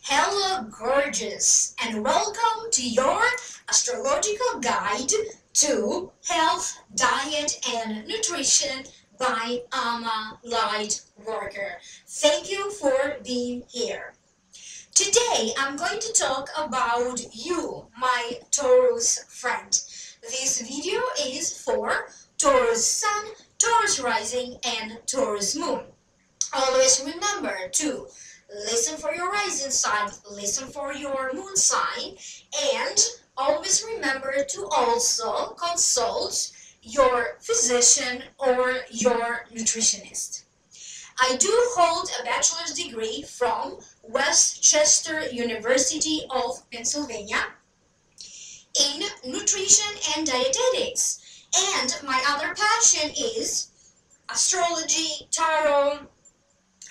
Hello, gorgeous, and welcome to your astrological guide to health, diet, and nutrition by LightWorker. Thank you for being here. Today, I'm going to talk about you, my Taurus friend. This video is for Taurus Sun, Taurus Rising, and Taurus Moon. Always remember to listen for your rising sign, listen for your moon sign, and always remember to also consult your physician or your nutritionist. I do hold a bachelor's degree from Westchester University of Pennsylvania in nutrition and dietetics. And my other passion is astrology, tarot,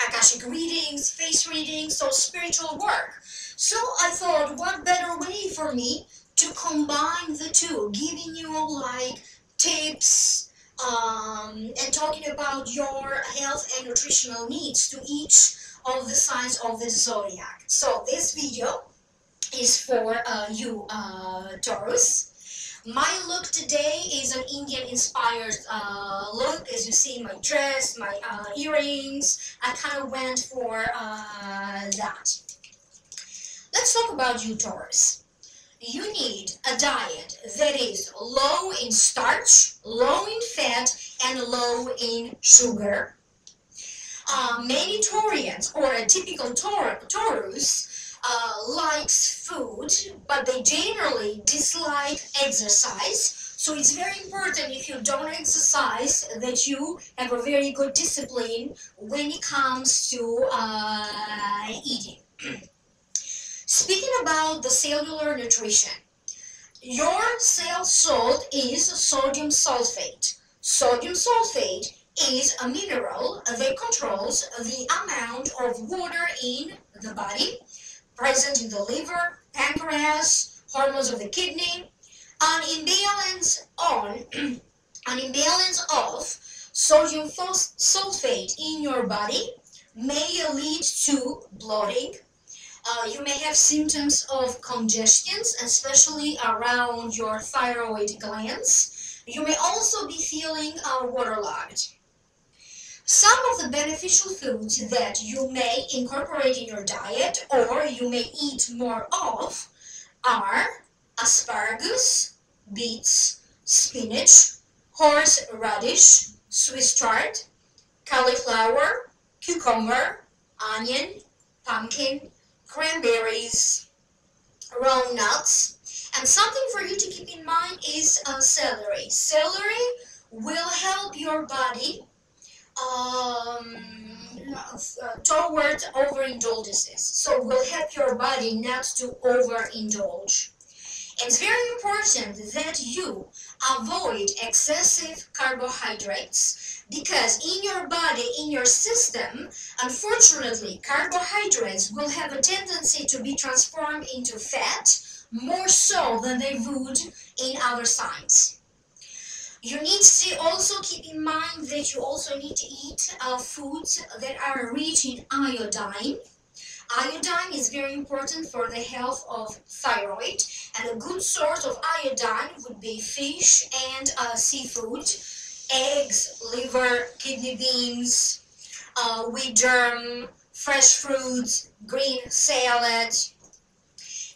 Akashic readings, face readings, so spiritual work. So I thought, what better way for me to combine the two, giving you like tips and talking about your health and nutritional needs to each of the signs of the zodiac. So this video is for you, Taurus. My look today is an Indian-inspired look. As you see, my dress, my earrings, I kind of went for that. Let's talk about you, Taurus. You need a diet that is low in starch, low in fat, and low in sugar. Many Taurians, or a typical Taurus, likes food, but they generally dislike exercise. So it's very important, if you don't exercise, that you have a very good discipline when it comes to eating. Speaking about the cellular nutrition, your cell salt is sodium sulfate. Sodium sulfate is a mineral that controls the amount of water in the body, present in the liver, pancreas, hormones of the kidney. An imbalance of sodium sulfate in your body may lead to bloating. You may have symptoms of congestions, especially around your thyroid glands. You may also be feeling waterlogged. Some of the beneficial foods that you may incorporate in your diet or you may eat more of are asparagus, beets, spinach, horseradish, Swiss chard, cauliflower, cucumber, onion, pumpkin, cranberries, raw nuts. And something for you to keep in mind is celery. Celery will help your body toward overindulgences. So will help your body not to overindulge. It's very important that you avoid excessive carbohydrates because in your body, in your system, unfortunately, carbohydrates will have a tendency to be transformed into fat more so than they would in other signs. You need to also keep in mind that you also need to eat foods that are rich in iodine. Iodine is very important for the health of thyroid, and a good source of iodine would be fish and seafood, eggs, liver, kidney beans, wheat germ, fresh fruits, green salad.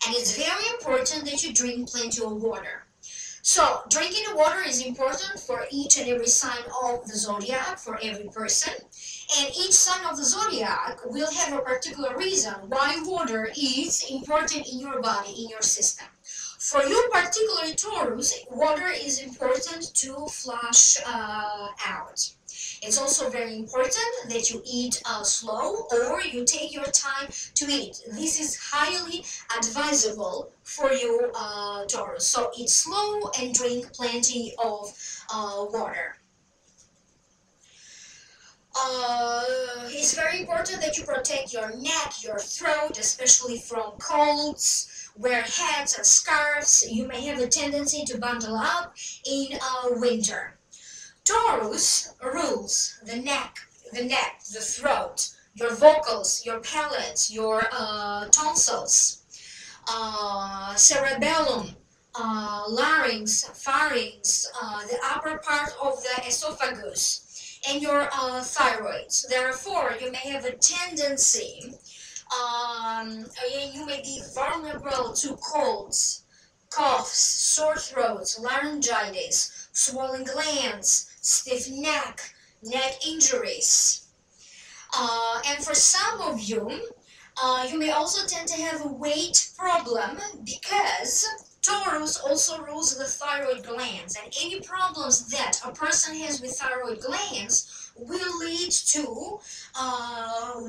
And it's very important that you drink plenty of water. So, drinking water is important for each and every sign of the zodiac, for every person. And each sign of the zodiac will have a particular reason why water is important in your body, in your system. For you, particularly Taurus, water is important to flush out. It's also very important that you eat slow or you take your time to eat. This is highly advisable for you, Taurus. So eat slow and drink plenty of water. It's very important that you protect your neck, your throat, especially from colds. Wear hats and scarves. You may have a tendency to bundle up in winter. Taurus rules the neck, the throat, your vocals, your palates, your tonsils, cerebellum, larynx, pharynx, the upper part of the esophagus, and your thyroid. So therefore, you may have a tendency, you may be vulnerable to colds, coughs, sore throats, laryngitis, swollen glands, stiff neck, neck injuries. And for some of you, you may also tend to have a weight problem because Taurus also rules the thyroid glands, and any problems that a person has with thyroid glands will lead to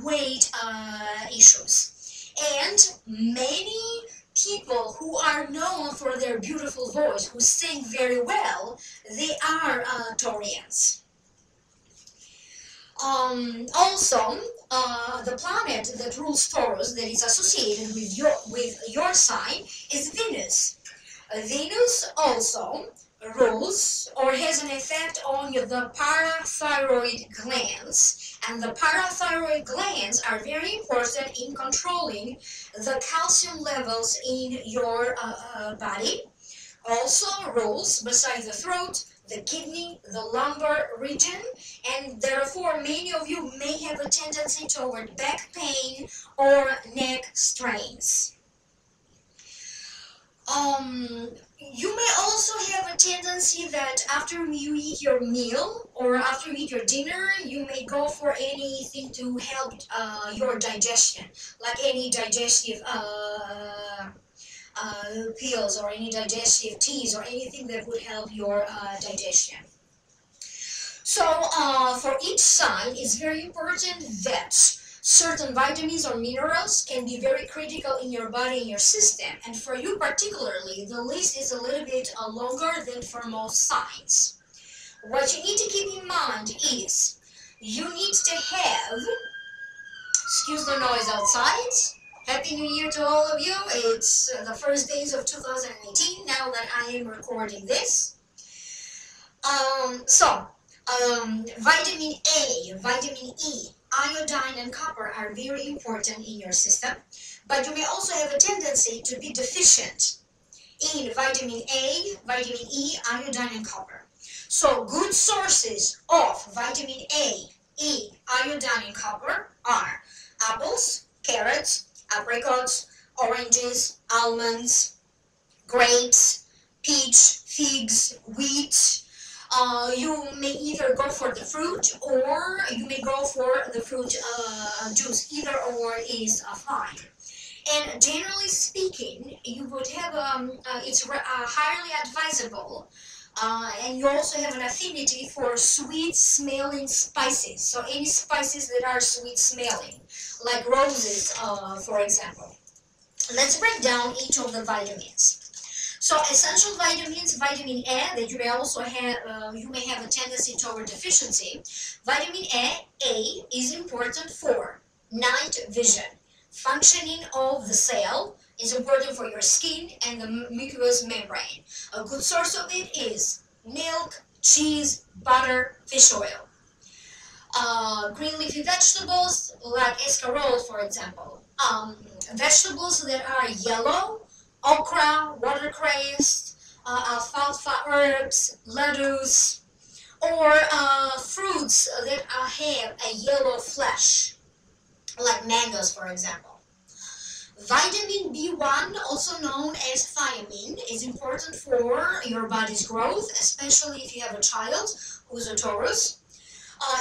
weight issues. And many people who are known for their beautiful voice, who sing very well, they are Taurians. Also, the planet that rules Taurus, that is associated with your sign, is Venus. Venus also rules or has an effect on the parathyroid glands, and the parathyroid glands are very important in controlling the calcium levels in your body. Also rules beside the throat, the kidney, the lumbar region, and therefore many of you may have a tendency toward back pain or neck strains. You may also have a tendency that after you eat your meal or after you eat your dinner, you may go for anything to help your digestion, like any digestive pills or any digestive teas or anything that would help your digestion. So for each sign, it's very important that certain vitamins or minerals can be very critical in your body and your system. And for you particularly, the list is a little bit longer than for most signs. What you need to keep in mind is you need to have, excuse the noise outside, Happy New Year to all of you. It's the first days of 2018 now that I am recording this. Vitamin A, vitamin E, iodine and copper are very important in your system, but you may also have a tendency to be deficient in vitamin A, vitamin E, iodine and copper. So good sources of vitamin A, E, iodine and copper are apples, carrots, apricots, oranges, almonds, grapes, peach, figs, wheat. You may either go for the fruit or you may go for the fruit juice. Either or is fine. And generally speaking, you would have it's highly advisable. And you also have an affinity for sweet-smelling spices. So any spices that are sweet-smelling, like roses, for example. Let's break down each of the vitamins. So essential vitamins, vitamin A, that you may also have, you may have a tendency toward deficiency. Vitamin A is important for night vision, functioning of the cell, is important for your skin and the mucous membrane. A good source of it is milk, cheese, butter, fish oil. Green leafy vegetables like escarole, for example. Vegetables that are yellow, okra, watercress, alfalfa herbs, lettuce, or fruits that have a yellow flesh, like mangoes, for example. Vitamin B1, also known as thiamine, is important for your body's growth, especially if you have a child who's a Taurus.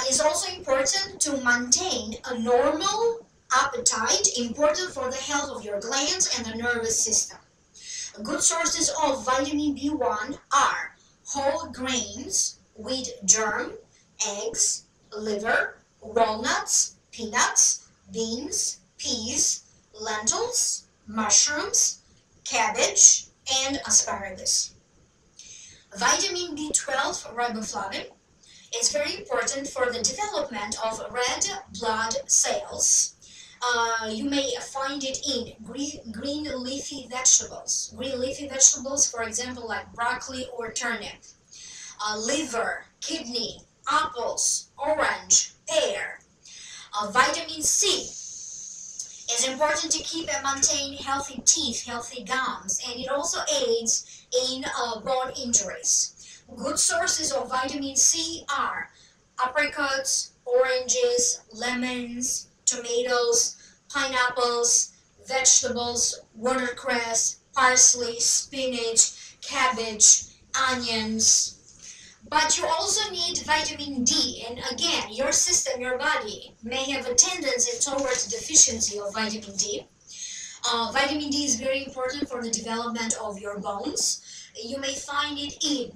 Is also important to maintain a normal appetite, important for the health of your glands and the nervous system. Good sources of vitamin B1 are whole grains, wheat germ, eggs, liver, walnuts, peanuts, beans, peas, lentils, mushrooms, cabbage, and asparagus. Vitamin B12, riboflavin, is very important for the development of red blood cells. You may find it in green leafy vegetables. Green leafy vegetables, for example, like broccoli or turnip. Liver, kidney, apples, orange, pear. Vitamin C is important to keep and maintain healthy teeth, healthy gums, and it also aids in bone injuries. Good sources of vitamin C are apricots, oranges, lemons, tomatoes, pineapples, vegetables, watercress, parsley, spinach, cabbage, onions. But you also need vitamin D, and again, your system, your body may have a tendency towards deficiency of vitamin D. Vitamin D is very important for the development of your bones. You may find it in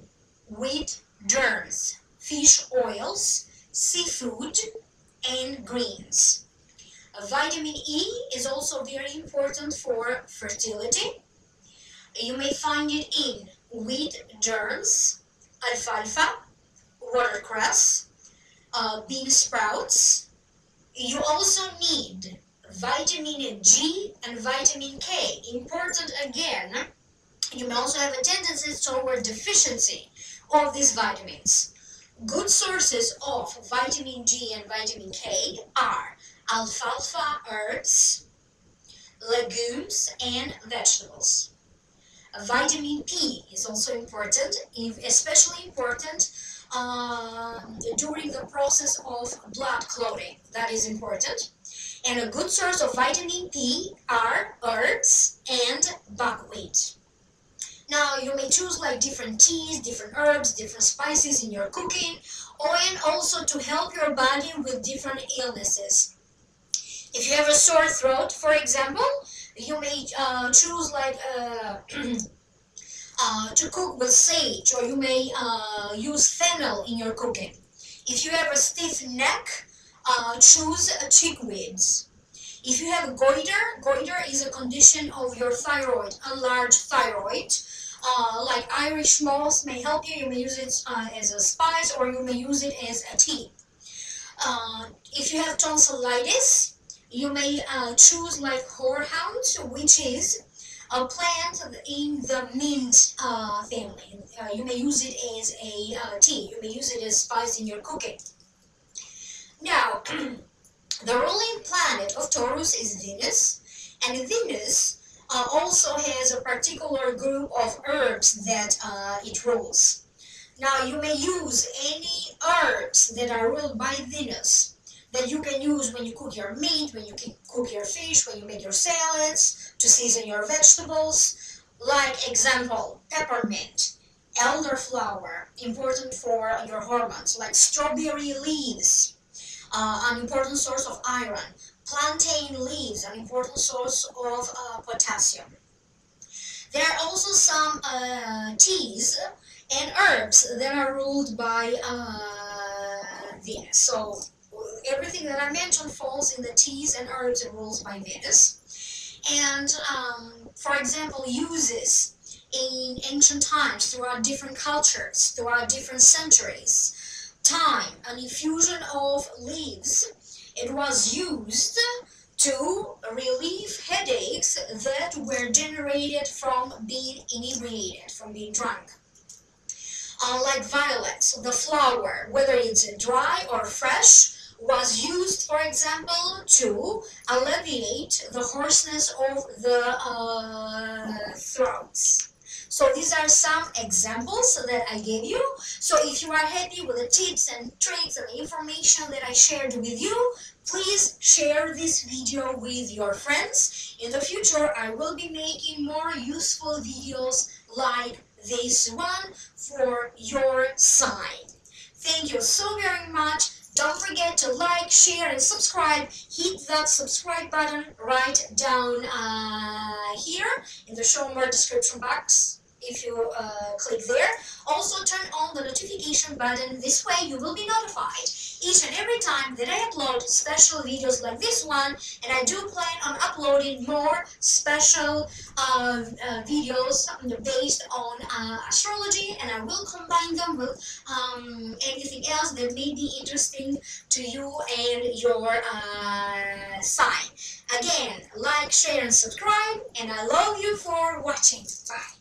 wheat germs, fish oils, seafood, and greens. Vitamin E is also very important for fertility. You may find it in wheat germs, alfalfa, watercress, bean sprouts. You also need vitamin G and vitamin K. Important again, you may also have a tendency toward deficiency of these vitamins. Good sources of vitamin G and vitamin K are alfalfa herbs, legumes, and vegetables. Vitamin P is also important, especially important during the process of blood clotting. That is important. And a good source of vitamin P are herbs and buckwheat. Now, you may choose like different teas, different herbs, different spices in your cooking, and also to help your body with different illnesses. If you have a sore throat, for example, you may choose like to cook with sage, or you may use fennel in your cooking. If you have a stiff neck, choose chickweeds. If you have goiter is a condition of your thyroid, enlarged thyroid. Like Irish moss may help you. You may use it as a spice, or you may use it as a tea. If you have tonsillitis, you may choose like horehound, which is a plant in the mint family. You may use it as a tea. You may use it as spice in your cooking. Now, the ruling planet of Taurus is Venus, and Venus also has a particular group of herbs that it rules. Now, you may use any herbs that are ruled by Venus that you can use when you cook your meat, when you cook your fish, when you make your salads, to season your vegetables. Like example, peppermint, elderflower, important for your hormones, like strawberry leaves, an important source of iron, plantain leaves, an important source of potassium. There are also some teas and herbs that are ruled by Venus. So everything that I mentioned falls in the teas and herbs ruled by Venus. And for example, uses in ancient times, throughout different cultures, throughout different centuries. Thyme, an infusion of leaves, it was used to relieve headaches that were generated from being inebriated, from being drunk. Like violets, the flower, whether it's dry or fresh, was used, for example, to alleviate the hoarseness of the throats. So these are some examples that I gave you. So if you are happy with the tips and tricks and the information that I shared with you, please share this video with your friends. In the future, I will be making more useful videos like this one for your sign. Thank you so very much. Don't forget to like, share, and subscribe. Hit that subscribe button right down here in the show more description box. If you click there, also turn on the notification button. This way you will be notified each and every time that I upload special videos like this one, and I do plan on uploading more special videos based on astrology, and I will combine them with anything else that may be interesting to you and your sign. Again, like, share, and subscribe, and I love you for watching. Bye.